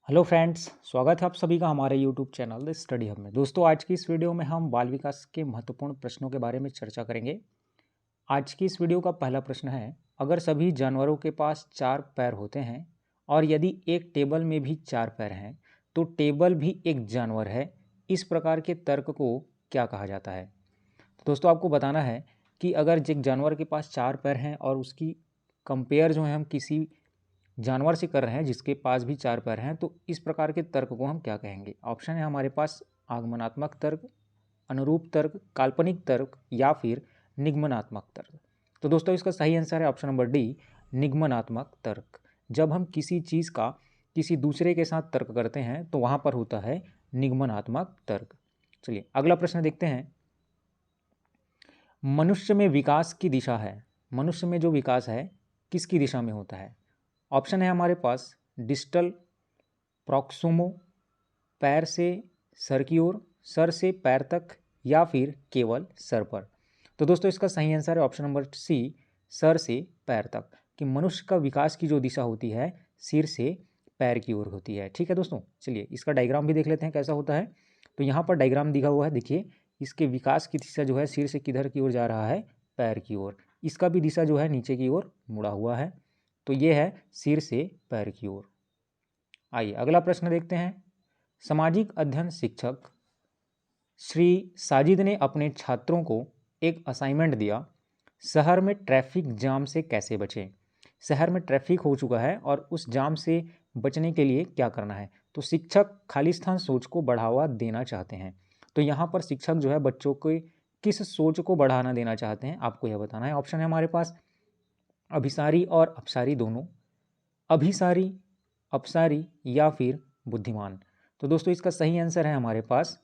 Hello friends, स्वागत है आप सभी का हमारे YouTube channel the study hub में। दोस्तों, आज की इस वीडियो में हम बाल विकास के महत्वपूर्ण प्रश्नों के बारे में चर्चा करेंगे। आज की इस वीडियो का पहला प्रश्न है, अगर सभी जानवरों के पास 4 पैर होते हैं और यदि एक टेबल में भी 4 पैर हैं तो टेबल भी एक जानवर है, इस प्रकार के तर्क को क्या कहा जाता है? तो दोस्तों, आपको बताना है कि अगर एक जानवर के पास 4 पैर हैं और उसकी कंपेयर जो है हम किसी जानवर से कर रहे हैं जिसके पास भी 4 पैर हैं, तो इस प्रकार के तर्क को हम क्या कहेंगे? ऑप्शन है हमारे पास आगमनात्मक तर्क, अनुरूप तर्क, काल्पनिक तर्क या फिर निगमनात्मक तर्क। तो दोस्तों, इसका सही आंसर है ऑप्शन नंबर डी, निगमनात्मक तर्क। जब हम किसी चीज़ का किसी दूसरे के साथ तर्क करते हैं तो वहाँ पर होता है निगमनात्मक तर्क। चलिए अगला प्रश्न देखते हैं। मनुष्य में विकास की दिशा है, मनुष्य में जो विकास है किसकी दिशा में होता है? ऑप्शन है हमारे पास डिस्टल, प्रॉक्सोमो, पैर से सर की ओर, सर से पैर तक या फिर केवल सर पर। तो दोस्तों, इसका सही आंसर है ऑप्शन नंबर सी, सर से पैर तक। कि मनुष्य का विकास की जो दिशा होती है सिर से पैर की ओर होती है। ठीक है दोस्तों, चलिए इसका डायग्राम भी देख लेते हैं कैसा होता है। तो यहाँ पर डायग्राम दिखा हुआ है, देखिए इसके विकास की दिशा जो है सिर से किधर की ओर जा रहा है? पैर की ओर। इसका भी दिशा जो है नीचे की ओर मुड़ा हुआ है। तो ये है सिर से पैर की ओर। आइए अगला प्रश्न देखते हैं। सामाजिक अध्ययन शिक्षक श्री साजिद ने अपने छात्रों को एक असाइनमेंट दिया, शहर में ट्रैफिक जाम से कैसे बचें। शहर में ट्रैफिक हो चुका है और उस जाम से बचने के लिए क्या करना है? तो शिक्षक खालिस्तान सोच को बढ़ावा देना चाहते हैं। तो यहाँ पर शिक्षक जो है बच्चों को किस सोच को बढ़ाना देना चाहते हैं, आपको यह बताना है। ऑप्शन है हमारे पास अभिसारी और अपसारी दोनों, अभिसारी, अपसारी या फिर बुद्धिमान। तो दोस्तों, इसका सही आंसर है हमारे पास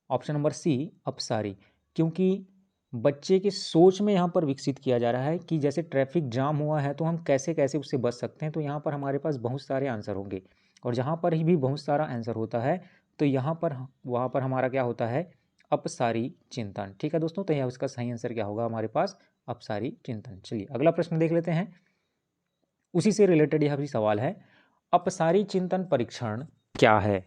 ऑप्शन नंबर सी, अपसारी। क्योंकि बच्चे की सोच में यहाँ पर विकसित किया जा रहा है कि जैसे ट्रैफिक जाम हुआ है तो हम कैसे कैसे उससे बच सकते हैं। तो यहाँ पर हमारे पास बहुत सारे आंसर होंगे और जहाँ पर ही भी बहुत सारा आंसर होता है तो यहाँ पर वहाँ पर हमारा क्या होता है? अपसारी चिंतन। ठीक है दोस्तों, तो यह उसका सही आंसर क्या होगा हमारे पास? अपसारी चिंतन। चलिए अगला प्रश्न देख लेते हैं। उसी से रिलेटेड यह भी सवाल है, अपसारी चिंतन परीक्षण क्या है?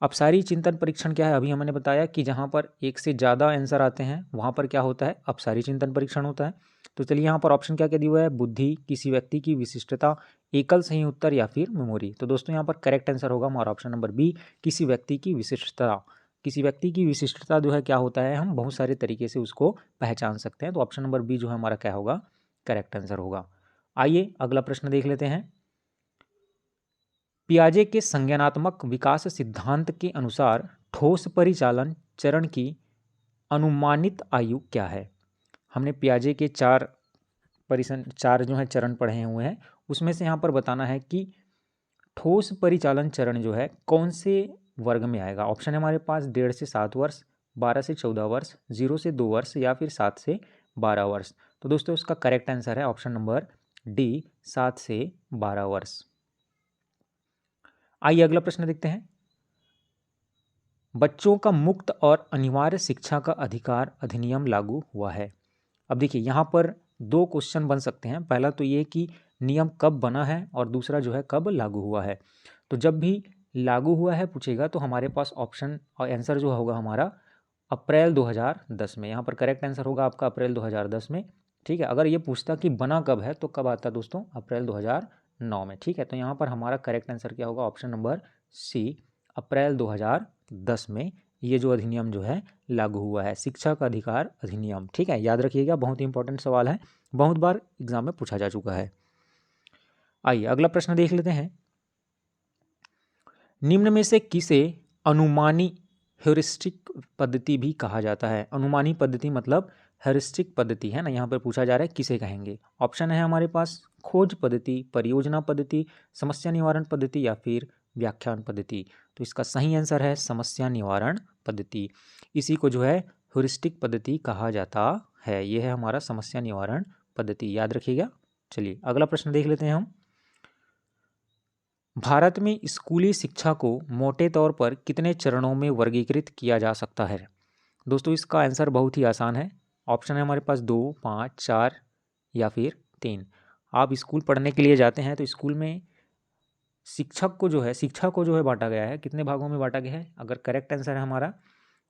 अपसारी चिंतन परीक्षण क्या है? अभी हमने बताया कि जहाँ पर एक से ज़्यादा आंसर आते हैं वहाँ पर क्या होता है? अपसारी चिंतन परीक्षण होता है। तो चलिए यहाँ पर ऑप्शन क्या क्या दिया हुआ है? बुद्धि, किसी व्यक्ति की विशिष्टता, एकल सही उत्तर या फिर मेमोरी। तो दोस्तों यहाँ पर करेक्ट आंसर होगा हमारा ऑप्शन नंबर बी, किसी व्यक्ति की विशिष्टता। किसी व्यक्ति की विशिष्टता जो है क्या होता है, हम बहुत सारे तरीके से उसको पहचान सकते हैं। तो ऑप्शन नंबर बी जो है हमारा क्या होगा? करेक्ट आंसर होगा। आइए अगला प्रश्न देख लेते हैं। पियाजे के संज्ञानात्मक विकास सिद्धांत के अनुसार ठोस परिचालन चरण की अनुमानित आयु क्या है? हमने पियाजे के चार जो है चरण पढ़े हुए हैं, उसमें से यहाँ पर बताना है कि ठोस परिचालन चरण जो है कौन से वर्ग में आएगा। ऑप्शन है हमारे पास 1.5 से 7 वर्ष, 12 से 14 वर्ष, 0 से 2 वर्ष या फिर 7 से 12 वर्ष। तो दोस्तों इसका करेक्ट आंसर है ऑप्शन नंबर डी, 7 से 12 वर्ष। आइए अगला प्रश्न देखते हैं। बच्चों का मुक्त और अनिवार्य शिक्षा का अधिकार अधिनियम लागू हुआ है। अब देखिए यहाँ पर 2 क्वेश्चन बन सकते हैं। पहला तो ये कि नियम कब बना है और दूसरा जो है कब लागू हुआ है। तो जब भी लागू हुआ है पूछेगा तो हमारे पास ऑप्शन और आंसर जो होगा हमारा अप्रैल 2010 में। यहाँ पर करेक्ट आंसर होगा आपका अप्रैल 2010 में। ठीक है, अगर ये पूछता कि बना कब है तो कब आता दोस्तों? अप्रैल 2009 में। ठीक है, तो यहाँ पर हमारा करेक्ट आंसर क्या होगा? ऑप्शन नंबर सी, अप्रैल 2010 में ये जो अधिनियम जो है लागू हुआ है, शिक्षा का अधिकार अधिनियम। ठीक है, याद रखिएगा, बहुत ही इंपॉर्टेंट सवाल है, बहुत बार एग्जाम में पूछा जा चुका है। आइए अगला प्रश्न देख लेते हैं। निम्न में से किसे अनुमानी ह्यूरिस्टिक पद्धति भी कहा जाता है? अनुमानी पद्धति मतलब ह्यूरिस्टिक पद्धति है ना, यहाँ पर पूछा जा रहा है किसे कहेंगे। ऑप्शन है हमारे पास खोज पद्धति, परियोजना पद्धति, समस्या निवारण पद्धति या फिर व्याख्यान पद्धति। तो इसका सही आंसर है समस्या निवारण पद्धति। इसी को जो है ह्यूरिस्टिक पद्धति कहा जाता है। यह है हमारा समस्या निवारण पद्धति, याद रखिएगा। चलिए अगला प्रश्न देख लेते हैं हम। भारत में स्कूली शिक्षा को मोटे तौर पर कितने चरणों में वर्गीकृत किया जा सकता है? दोस्तों इसका आंसर बहुत ही आसान है। ऑप्शन है हमारे पास 2, 5, 4 या फिर 3। आप स्कूल पढ़ने के लिए जाते हैं तो स्कूल में शिक्षक को जो है, शिक्षा को जो है बांटा गया है, कितने भागों में बांटा गया है? अगर करेक्ट आंसर है हमारा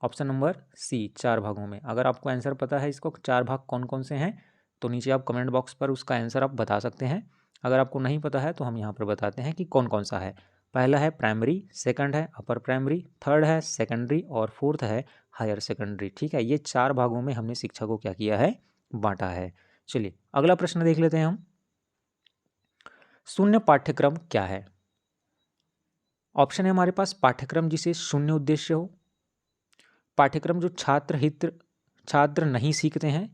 ऑप्शन नंबर सी, 4 भागों में। अगर आपको आंसर पता है इसको 4 भाग कौन कौन से हैं तो नीचे आप कमेंट बॉक्स पर उसका आंसर आप बता सकते हैं। अगर आपको नहीं पता है तो हम यहाँ पर बताते हैं कि कौन कौन सा है। पहला है प्राइमरी, सेकंड है अपर प्राइमरी, थर्ड है सेकेंडरी और फोर्थ है हायर सेकेंडरी। ठीक है, ये 4 भागों में हमने शिक्षा को क्या किया है? बांटा है। चलिए अगला प्रश्न देख लेते हैं हम। शून्य पाठ्यक्रम क्या है? ऑप्शन है हमारे पास पाठ्यक्रम जिसे शून्य उद्देश्य हो, पाठ्यक्रम जो छात्र नहीं सीखते हैं,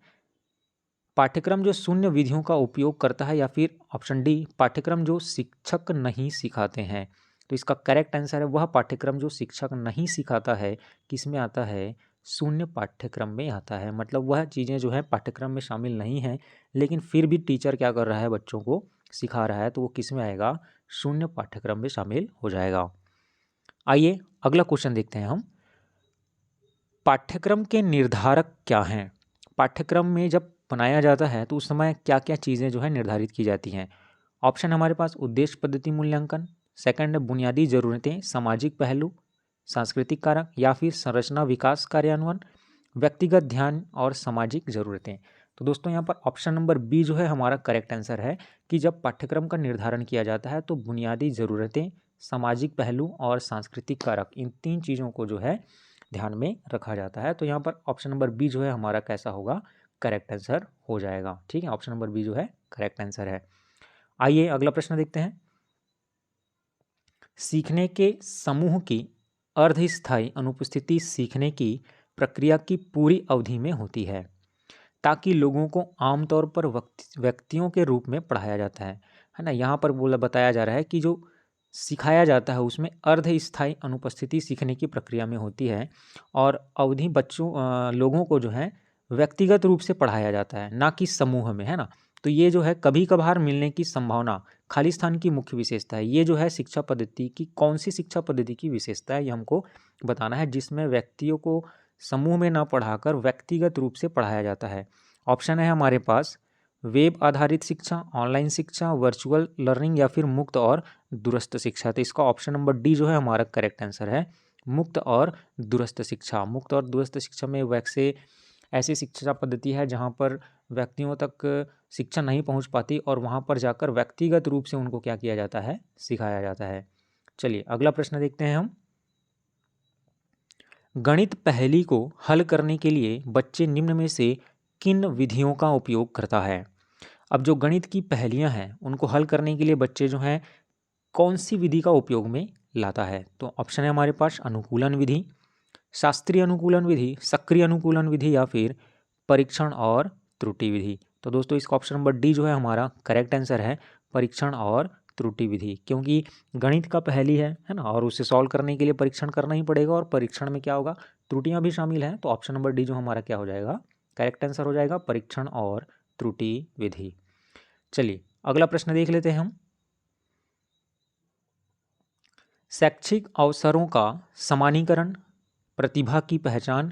पाठ्यक्रम जो शून्य विधियों का उपयोग करता है, या फिर ऑप्शन डी पाठ्यक्रम जो शिक्षक नहीं सिखाते हैं। तो इसका करेक्ट आंसर है वह पाठ्यक्रम जो शिक्षक नहीं सिखाता है। किस में आता है? शून्य पाठ्यक्रम में आता है। मतलब वह चीज़ें जो है पाठ्यक्रम में शामिल नहीं हैं, लेकिन फिर भी टीचर क्या कर रहा है? बच्चों को सिखा रहा है, तो वो किस में आएगा? शून्य पाठ्यक्रम में शामिल हो जाएगा। आइए अगला क्वेश्चन देखते हैं हम। पाठ्यक्रम के निर्धारक क्या हैं? पाठ्यक्रम में जब बनाया जाता है तो उस समय क्या क्या चीज़ें जो है निर्धारित की जाती हैं? ऑप्शन हमारे पास उद्देश्य पद्धति मूल्यांकन, सेकंड है बुनियादी ज़रूरतें, सामाजिक पहलू, सांस्कृतिक कारक, या फिर संरचना विकास कार्यान्वयन, व्यक्तिगत ध्यान और सामाजिक ज़रूरतें। तो दोस्तों यहाँ पर ऑप्शन नंबर बी जो है हमारा करेक्ट आंसर है कि जब पाठ्यक्रम का निर्धारण किया जाता है तो बुनियादी ज़रूरतें, सामाजिक पहलू और सांस्कृतिक कारक, इन 3 चीज़ों को जो है ध्यान में रखा जाता है। तो यहाँ पर ऑप्शन नंबर बी जो है हमारा कैसा होगा? करेक्ट आंसर हो जाएगा। ठीक है, ऑप्शन नंबर बी जो है करेक्ट आंसर है। आइए अगला प्रश्न देखते हैं। सीखने के समूह की अर्धस्थायी अनुपस्थिति सीखने की प्रक्रिया की पूरी अवधि में होती है, ताकि लोगों को आमतौर पर व्यक्तियों के रूप में पढ़ाया जाता है ना। यहाँ पर बोला बताया जा रहा है कि जो सिखाया जाता है उसमें अर्धस्थायी अनुपस्थिति सीखने की प्रक्रिया में होती है, और अवधि लोगों को जो है व्यक्तिगत रूप से पढ़ाया जाता है, ना कि समूह में, है ना। तो ये जो है कभी कभार मिलने की संभावना खाली स्थान की मुख्य विशेषता है। ये जो है शिक्षा पद्धति की, कौन सी शिक्षा पद्धति की विशेषता है ये हमको बताना है, जिसमें व्यक्तियों को समूह में ना पढ़ाकर व्यक्तिगत रूप से पढ़ाया जाता है। ऑप्शन है हमारे पास वेब आधारित शिक्षा, ऑनलाइन शिक्षा, वर्चुअल लर्निंग, या फिर मुक्त और दूरस्थ शिक्षा। तो इसका ऑप्शन नंबर डी जो है हमारा करेक्ट आंसर है, मुक्त और दूरस्थ शिक्षा। मुक्त और दूरस्थ शिक्षा में वैसे ऐसी शिक्षा पद्धति है जहाँ पर व्यक्तियों तक शिक्षा नहीं पहुँच पाती, और वहाँ पर जाकर व्यक्तिगत रूप से उनको क्या किया जाता है? सिखाया जाता है। चलिए अगला प्रश्न देखते हैं हम। गणित पहेली को हल करने के लिए बच्चे निम्न में से किन विधियों का उपयोग करता है? अब जो गणित की पहेलियां हैं उनको हल करने के लिए बच्चे जो हैं कौन सी विधि का उपयोग में लाता है? तो ऑप्शन है हमारे पास अनुकूलन विधि, शास्त्रीय अनुकूलन विधि, सक्रिय अनुकूलन विधि, या फिर परीक्षण और त्रुटि विधि। तो दोस्तों इसका ऑप्शन नंबर डी जो है हमारा करेक्ट आंसर है, परीक्षण और त्रुटि विधि। क्योंकि गणित का पहेली है ना, और उसे सॉल्व करने के लिए परीक्षण करना ही पड़ेगा, और परीक्षण में क्या होगा? त्रुटियां भी शामिल हैं। तो ऑप्शन नंबर डी जो हमारा क्या हो जाएगा? करेक्ट आंसर हो जाएगा, परीक्षण और त्रुटि विधि। चलिए अगला प्रश्न देख लेते हैं हम। शैक्षिक अवसरों का समानीकरण, प्रतिभा की पहचान,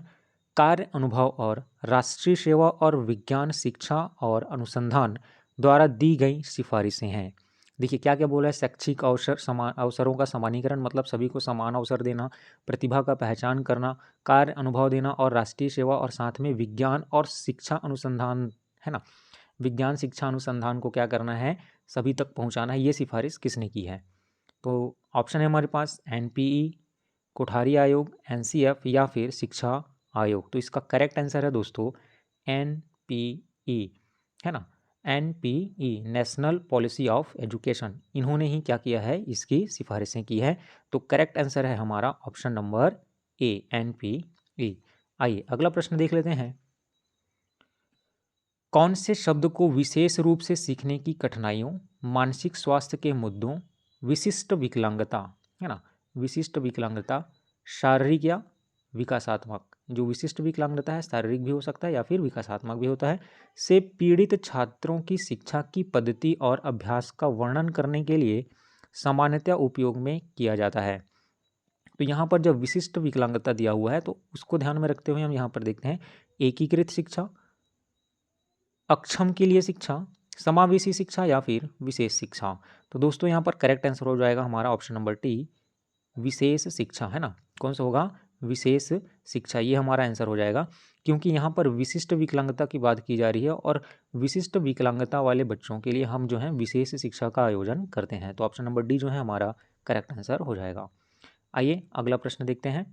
कार्य अनुभव और राष्ट्रीय सेवा और विज्ञान शिक्षा और अनुसंधान द्वारा दी गई सिफारिशें हैं। देखिए क्या क्या बोला है? शैक्षिक अवसरों का समानीकरण मतलब सभी को समान अवसर देना, प्रतिभा का पहचान करना, कार्य अनुभव देना, और राष्ट्रीय सेवा, और साथ में विज्ञान और शिक्षा अनुसंधान, है ना। विज्ञान शिक्षा अनुसंधान को क्या करना है? सभी तक पहुंचाना है। ये सिफारिश किसने की है? तो ऑप्शन है हमारे पास एनपीई, कोठारी आयोग, एनसीएफ, या फिर शिक्षा आयोग। तो इसका करेक्ट आंसर है दोस्तों एनपीई, है ना। NPE, national policy of education, इन्होंने ही क्या किया है? इसकी सिफारिशें की है। तो करेक्ट आंसर है हमारा ऑप्शन नंबर ए, एनपीई। आइए अगला प्रश्न देख लेते हैं। कौन से शब्द को विशेष रूप से सीखने की कठिनाइयों, मानसिक स्वास्थ्य के मुद्दों, विशिष्ट विकलांगता, है ना, विशिष्ट विकलांगता, शारीरिक या विकासात्मक, जो विशिष्ट विकलांगता है शारीरिक भी हो सकता है या फिर विकासात्मक भी होता है, से पीड़ित छात्रों की शिक्षा की पद्धति और अभ्यास का वर्णन करने के लिए सामान्यतः उपयोग में किया जाता है। तो यहाँ पर जब विशिष्ट विकलांगता दिया हुआ है तो उसको ध्यान में रखते हुए हम यहाँ पर देखते हैं एकीकृत शिक्षा, अक्षम के लिए शिक्षा, समावेशी शिक्षा या फिर विशेष शिक्षा। तो दोस्तों यहाँ पर करेक्ट आंसर हो जाएगा हमारा ऑप्शन नंबर टी, विशेष शिक्षा, है ना। कौन सा होगा? विशेष शिक्षा, ये हमारा आंसर हो जाएगा, क्योंकि यहाँ पर विशिष्ट विकलांगता की बात की जा रही है और विशिष्ट विकलांगता वाले बच्चों के लिए हम जो है विशेष शिक्षा का आयोजन करते हैं। तो ऑप्शन नंबर डी जो है हमारा करेक्ट आंसर हो जाएगा। आइए अगला प्रश्न देखते हैं।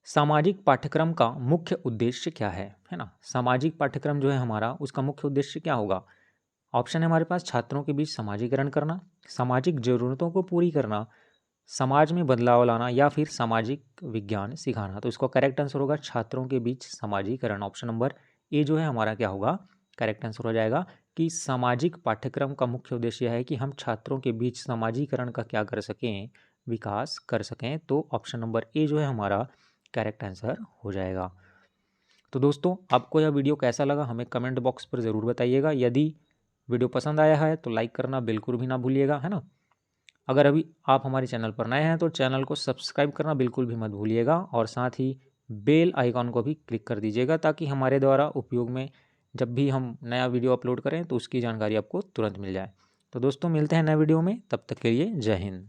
सामाजिक पाठ्यक्रम का मुख्य उद्देश्य क्या है ना। सामाजिक पाठ्यक्रम जो है हमारा, उसका मुख्य उद्देश्य क्या होगा? ऑप्शन है हमारे पास छात्रों के बीच समाजीकरण करना, सामाजिक जरूरतों को पूरी करना, समाज में बदलाव लाना या फिर सामाजिक विज्ञान सिखाना। तो इसका करेक्ट आंसर होगा छात्रों के बीच समाजीकरण। ऑप्शन नंबर ए जो है हमारा क्या होगा? करेक्ट आंसर हो जाएगा कि सामाजिक पाठ्यक्रम का मुख्य उद्देश्य है कि हम छात्रों के बीच समाजीकरण का क्या कर सकें? विकास कर सकें। तो ऑप्शन नंबर ए जो है हमारा करेक्ट आंसर हो जाएगा। तो दोस्तों आपको यह वीडियो कैसा लगा हमें कमेंट बॉक्स पर ज़रूर बताइएगा। यदि वीडियो पसंद आया है तो लाइक करना बिल्कुल भी ना भूलिएगा, है ना। अगर अभी आप हमारे चैनल पर नए हैं तो चैनल को सब्सक्राइब करना बिल्कुल भी मत भूलिएगा और साथ ही बेल आइकॉन को भी क्लिक कर दीजिएगा, ताकि हमारे द्वारा उपयोग में जब भी हम नया वीडियो अपलोड करें तो उसकी जानकारी आपको तुरंत मिल जाए। तो दोस्तों मिलते हैं नए वीडियो में, तब तक के लिए जय हिंद।